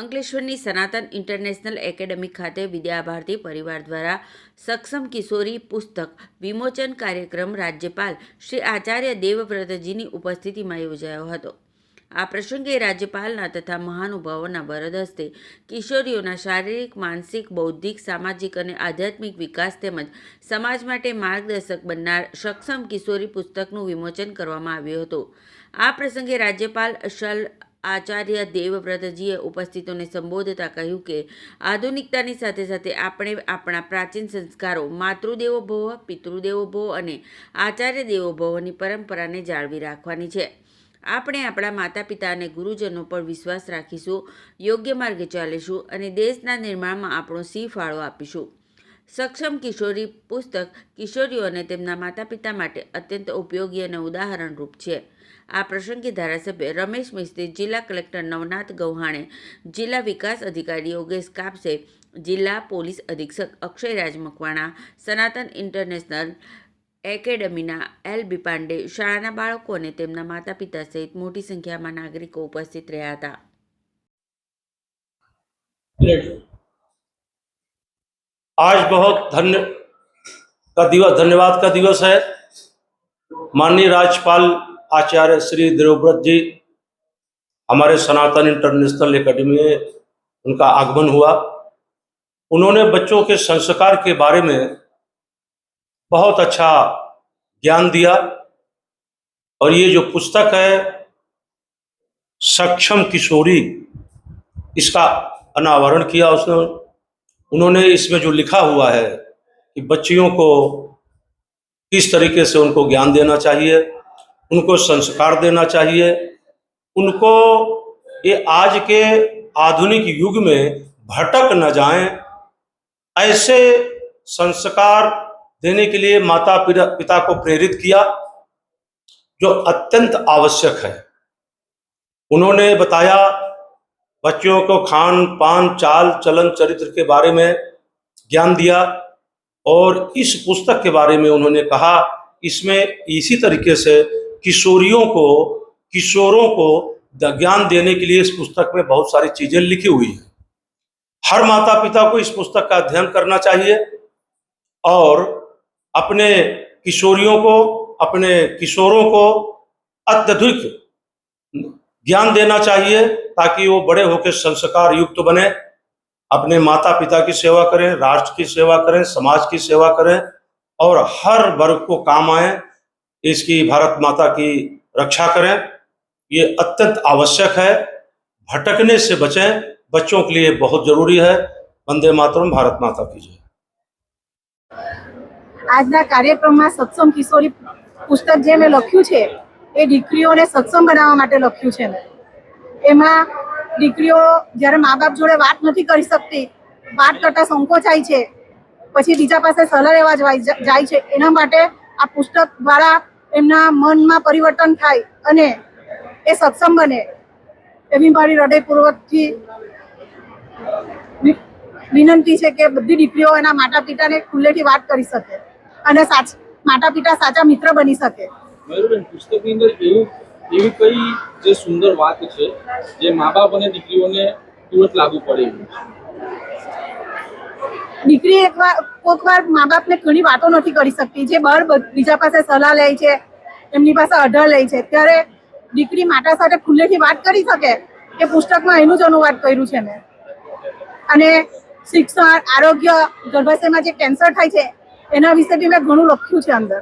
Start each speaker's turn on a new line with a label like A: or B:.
A: અંકલેશ્વરની સનાતન international academy ખાતે વિદ્યાભારતી પરિવાર દ્વારા સક્ષમ કિશોરી પુસ્તક વિમોચન કાર્યક્રમ રાજ્યપાલ શ્રી આચાર્ય દેવવ્રતજીની ઉપસ્થિતિમાં યોજાયો હતો। આ પ્રસંગે રાજ્યપાલના તથા મહાનુભાવોના વરદ હસ્તે કિશોરીઓના શારીરિક, માનસિક, બૌદ્ધિક, સામાજિક અને આધ્યાત્મિક વિકાસ તેમજ સમાજ માટે માર્ગદર્શક બનનાર સક્ષમ કિશોરી પુસ્તકનું વિમોચન કરવામાં આવ્યું હતું। આ પ્રસંગે રાજ્યપાલ અશલ આચાર્ય દેવવ્રતજીએ ઉપસ્થિતોને સંબોધતા કહ્યું કે આધુનિકતાની સાથે સાથે આપણે આપણા પ્રાચીન સંસ્કારો માતૃદેવો ભવ, પિતૃદેવો ભવ અને આચાર્ય દેવો ભવની પરંપરાને જાળવી રાખવાની છે। આપણે આપણા માતા પિતા અને ગુરુજનો પર વિશ્વાસ રાખીશું, યોગ્ય માર્ગે ચાલીશું અને દેશના નિર્માણમાં આપણો સિંહ ફાળો આપીશું। સક્ષમ કિશોરી પુસ્તક કિશોરીઓ અને તેમના માતા પિતા માટે અત્યંત ઉપયોગી અને ઉદાહરણરૂપ છે। આ પ્રસંગે ધારાસભ્ય રમેશ મિસ્ત્રી, જિલ્લા કલેક્ટર નવનાથ ગૌહાણે, જિલ્લા વિકાસ અધિકારી યોગેશ કાપસે, જિલ્લા પોલીસ અધિક્ષક અક્ષયરાજ મકવાણા, સનાતન ઇન્ટરનેશનલ એકેડમીના એલ.બી. પાંડે, શાળાના બાળકો અને તેમના માતા પિતા સહિત મોટી સંખ્યામાં નાગરિકો ઉપસ્થિત રહ્યા હતા।
B: आज बहुत धन्यवाद का दिवस है। माननीय राज्यपाल आचार्य श्री देवव्रत जी हमारे सनातन इंटरनेशनल एकेडमी में उनका आगमन हुआ। उन्होंने बच्चों के संस्कार के बारे में बहुत अच्छा ज्ञान दिया और ये जो पुस्तक है सक्षम किशोरी, इसका अनावरण किया उन्होंने। इसमें जो लिखा हुआ है कि बच्चियों को किस तरीके से उनको ज्ञान देना चाहिए, उनको संस्कार देना चाहिए, उनको ये आज के आधुनिक युग में भटक न जाएं, ऐसे संस्कार देने के लिए माता पिता को प्रेरित किया, जो अत्यंत आवश्यक है। उन्होंने बताया बच्चों को खान पान, चाल चलन, चरित्र के बारे में ज्ञान दिया और इस पुस्तक के बारे में उन्होंने कहा इसमें इसी तरीके से किशोरों को ज्ञान देने के लिए इस पुस्तक में बहुत सारी चीजें लिखी हुई हैं। हर माता पिता को इस पुस्तक का अध्ययन करना चाहिए और अपने किशोरियों को, अपने किशोरों को अत्यधिक ज्ञान देना चाहिए ताकि वो बड़े होकर संस्कार युक्त बने, अपने माता पिता की सेवा करें, राष्ट्र की सेवा करें, समाज की सेवा करें और हर वर्ग को काम आए, इसकी भारत माता की रक्षा करें। ये अत्यंत आवश्यक है। भटकने से बचें, बच्चों के लिए बहुत जरूरी है। वंदे मातरम, भारत माता की जय।
C: આજના કાર્યક્રમમાં સક્ષમ કિશોરી પુસ્તક જે મેં લખ્યું છે એ દીકરીઓને સક્ષમ બનાવવા માટે લખ્યું છે। એમાં દીકરીઓ જ્યારે મા બાપ જોડે વાત નથી કરી શકતી, વાત કરતા સંકોચાય છે, પછી બીજા પાસે સલાહ લેવા જાય છે, એના માટે આ પુસ્તક દ્વારા એમના મનમાં પરિવર્તન થાય અને એ સક્ષમ બને એવી મારી હૃદયપૂર્વકથી વિનંતી છે કે બધી દીકરીઓ એના માતા પિતાને ખુલ્લેથી વાત કરી શકે અને માતા પિતા સાચા મિત્ર બની શકે।
D: પુસ્તકની અંદર એવી કઈ જે સુંદર વાત છે જે મા બાપ અને દીકરીઓને તુરંત લાગુ પડે?
C: દીકરી કોઈક વાર મા બાપને ઘણી વાતો નથી કરી શકતી, જે બહાર બીજા પાસે સલાહ લે છે, એમની પાસે અઢાર લે છે, ત્યારે દીકરી માતા સાથે ખુલ્લેથી વાત કરી શકે એ પુસ્તકમાં એનું જ અનુવાદ કર્યું છે મેં। અને શિક્ષણ, આરોગ્ય, ગર્ભાશયમાં જે કેન્સર થાય છે એના વિશે બી મેં ઘણું લખ્યું છે અંદર।